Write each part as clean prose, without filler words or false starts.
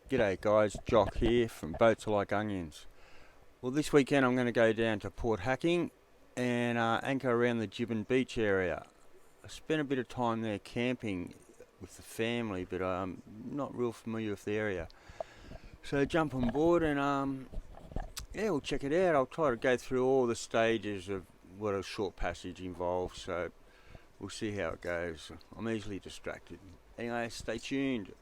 G'day guys, Jock here from Boats Are Like Onions. Well, this weekend I'm going to go down to Port Hacking and anchor around the Jibbon beach area. I spent a bit of time there camping with the family, but I'm not real familiar with the area. So jump on board and yeah, we'll check it out. I'll try to go through all the stages of what a short passage involves, so we'll see how it goes. I'm easily distracted. Anyway, stay tuned.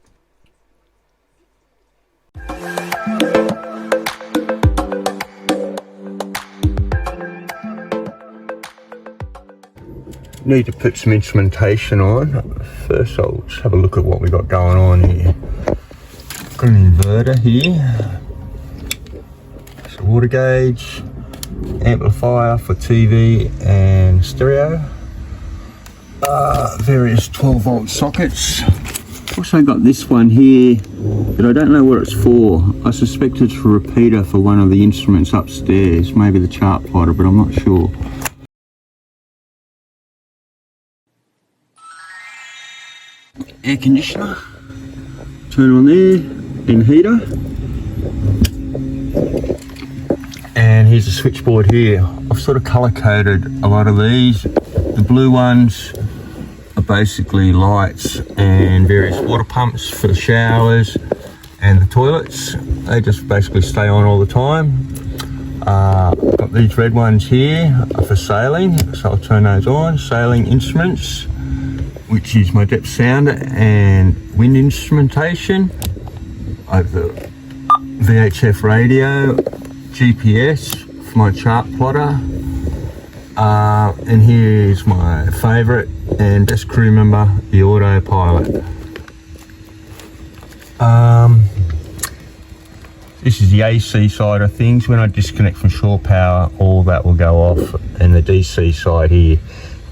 Need to put some instrumentation on. First I'll just have a look at what we got going on here. Got an inverter here. It's a water gauge, amplifier for TV and stereo. Various 12 volt sockets. Also got this one here, but I don't know what it's for. I suspect it's a repeater for one of the instruments upstairs, maybe the chart plotter, but I'm not sure. Air conditioner, turn on there, then heater. And here's the switchboard here. I've sort of colour coded a lot of these. The blue ones are basically lights and various water pumps for the showers and the toilets. They just basically stay on all the time. Got these red ones here for sailing, so I'll turn those on. Sailing instruments, which is my depth sounder and wind instrumentation. I have the VHF radio, GPS for my chart plotter. And here's my favourite and best crew member, the autopilot. This is the AC side of things. When I disconnect from shore power, all that will go off, and the DC side here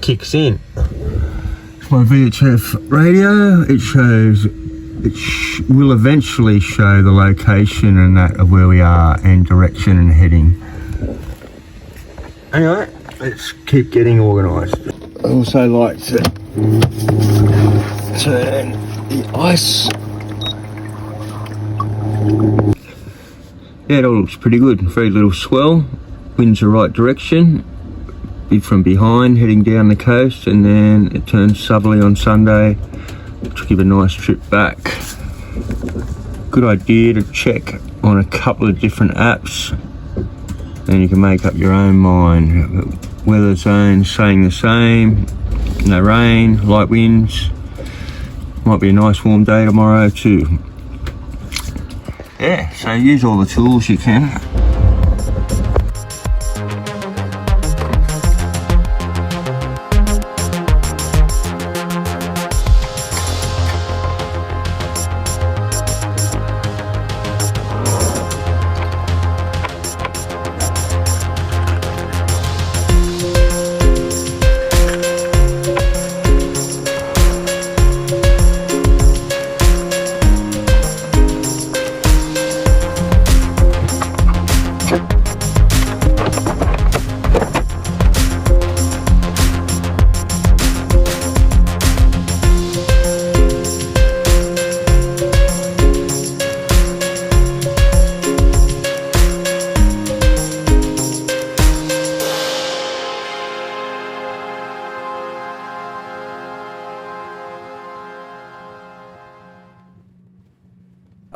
kicks in. It's my VHF radio. It shows, will eventually show the location and that of where we are and direction and heading. Anyway, let's keep getting organised. I also like to turn the ice. Yeah, it all looks pretty good. Very little swell. Wind's the right direction. Bit from behind, heading down the coast, and then it turns southerly on Sunday to give a nice trip back. Good idea to check on a couple of different apps, and you can make up your own mind. Weather zone saying the same, no rain, light winds. Might be a nice warm day tomorrow too. Yeah, so use all the tools you can.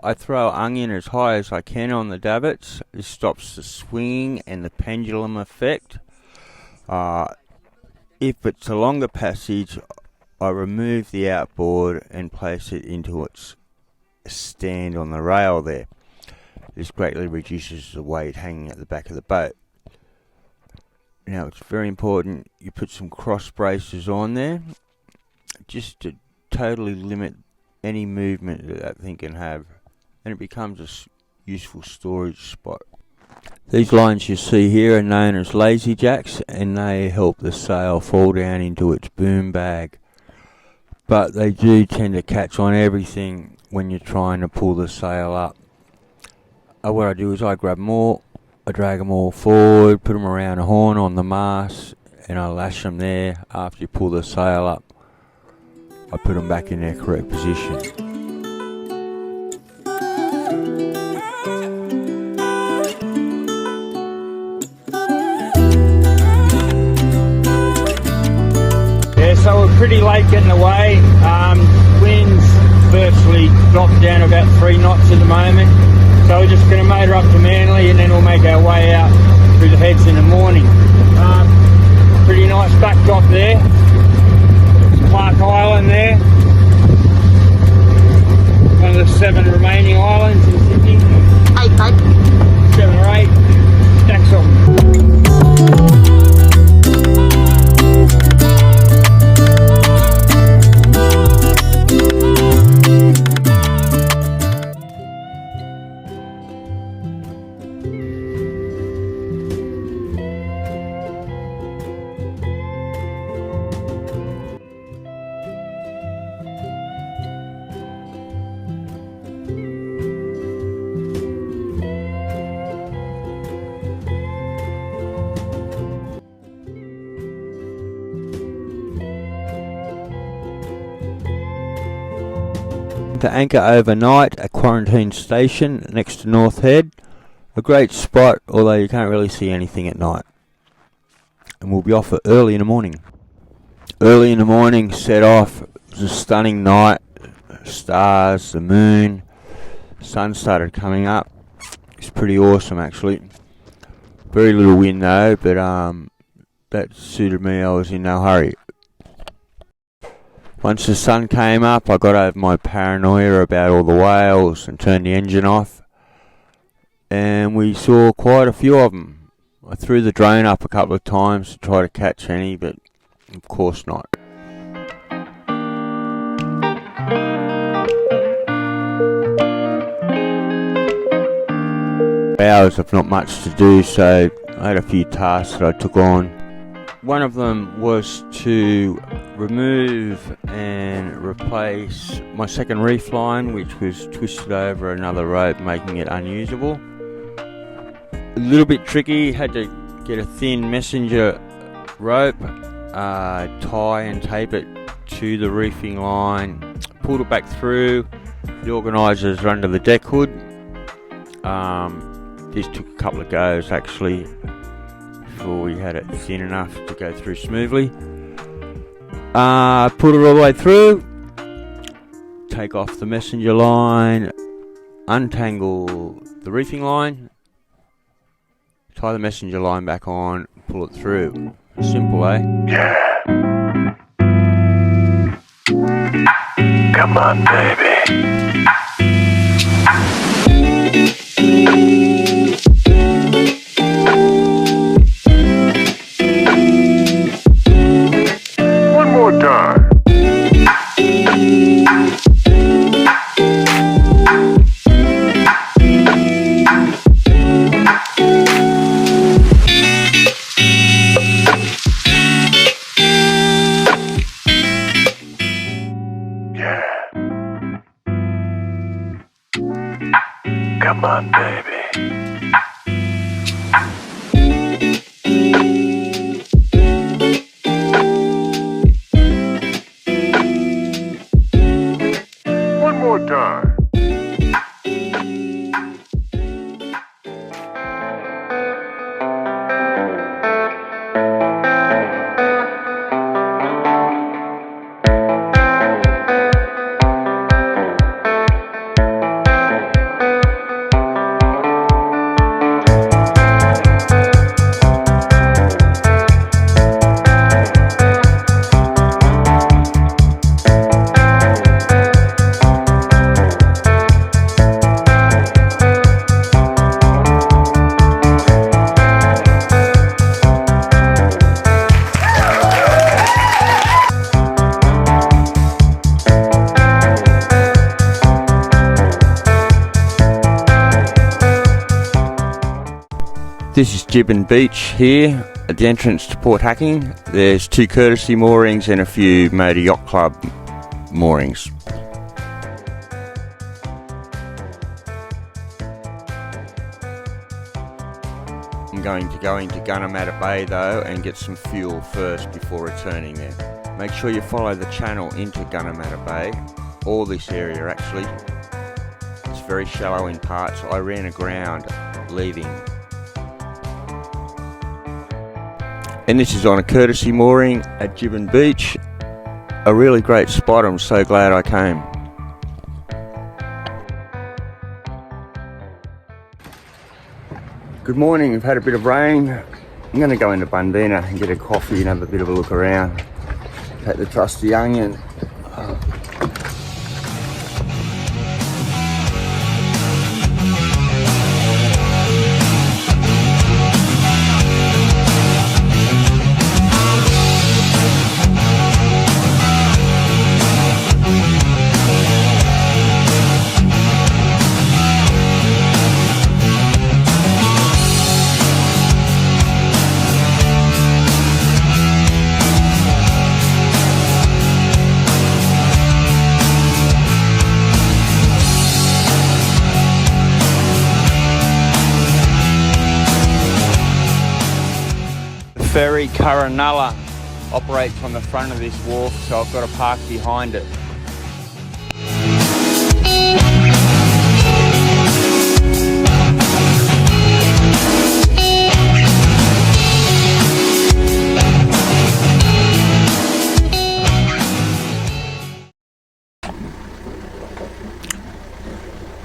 I throw onion as high as I can on the davits. This stops the swinging and the pendulum effect. If it's a longer passage, I remove the outboard and place it into its stand on the rail there. This greatly reduces the weight hanging at the back of the boat. Now it's very important you put some cross braces on there, just to totally limit any movement that thing can have, and it becomes a useful storage spot. These lines you see here are known as lazy jacks, and they help the sail fall down into its boom bag. But they do tend to catch on everything when you're trying to pull the sail up. What I do is I grab them all, I drag them all forward, put them around a horn on the mast, and I lash them there. After you pull the sail up, I put them back in their correct position. pretty late getting away. Winds virtually dropped down about 3 knots at the moment. So we're just going to motor up to Manly and then we'll make our way out through the heads in the morning. Pretty nice backdrop there. Clark Island there. One of the 7 remaining islands in Sydney. 8, mate. 7 or 8. Stacks of them. To anchor overnight at Quarantine Station next to North Head. A great spot, although you can't really see anything at night. And we'll be off early in the morning. Early in the morning, set off. It was a stunning night. Stars, the moon, sun started coming up. It's pretty awesome actually. Very little wind though, but that suited me. I was in no hurry. Once the sun came up, I got over my paranoia about all the whales and turned the engine off. And we saw quite a few of them. I threw the drone up a couple of times to try to catch any, but of course not. Hours of not much to do, so I had a few tasks that I took on. One of them was to remove and replace my second reef line, which was twisted over another rope, making it unusable. A little bit tricky, had to get a thin messenger rope, tie and tape it to the reefing line, pulled it back through. The organisers are under the deck hood. This took a couple of goes actually before we had it thin enough to go through smoothly. Put it all the way through, take off the messenger line, untangle the reefing line, tie the messenger line back on, pull it through. Simple, eh? Yeah. Come on, baby. One more time. Come on, baby. One more time. This is Jibbon Beach here at the entrance to Port Hacking. There's 2 courtesy moorings and a few Motor Yacht Club moorings. I'm going to go into Gunnamatta Bay though and get some fuel first before returning there. Make sure you follow the channel into Gunnamatta Bay, or this area actually. It's very shallow in parts. I ran aground leaving. And this is on a courtesy mooring at Jibbon Beach. a really great spot. I'm so glad I came. Good morning. We've had a bit of rain. I'm going to go into Bundeena and get a coffee and have a bit of a look around. Take the trusty onion. Ferry Curranalla operates on the front of this wharf, so I've got to park behind it.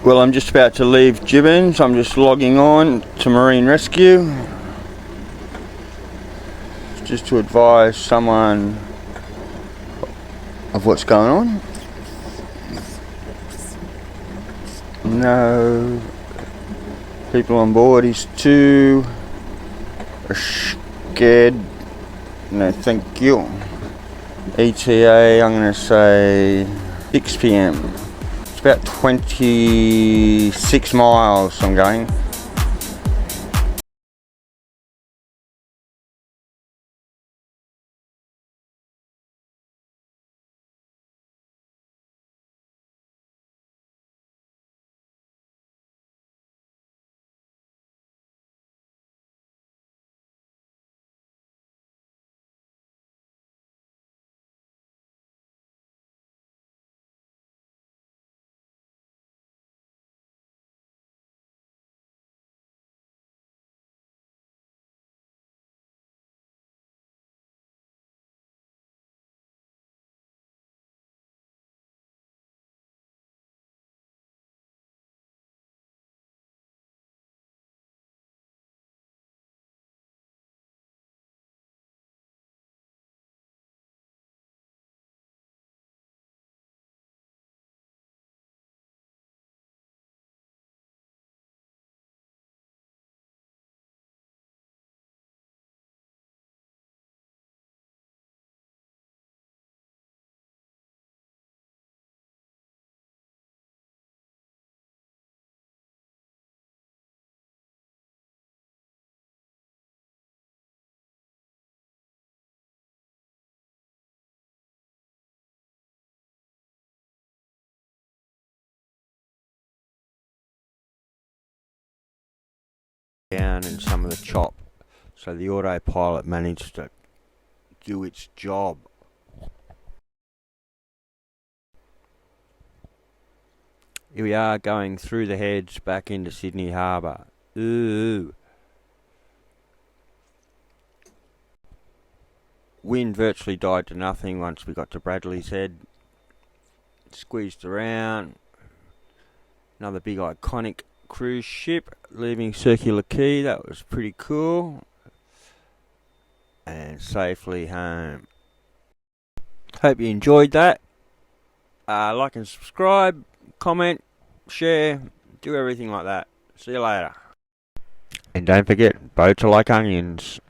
Well, I'm just about to leave Jibbon, so I'm just logging on to Marine Rescue, just to advise someone of what's going on. No people on board. He's too scared. No, thank you. ETA, I'm going to say 6 p.m. It's about 26 miles I'm going. Down in some of the chop, so the autopilot managed to do its job. Here we are going through the heads back into Sydney Harbour. Ooh. Wind virtually died to nothing once we got to Bradley's Head. Squeezed around. Another big iconic cruise ship leaving Circular Quay. That was pretty cool. And safely home. Hope you enjoyed that. Like and subscribe, comment, share, do everything like that. See you later. And don't forget, boats are like onions.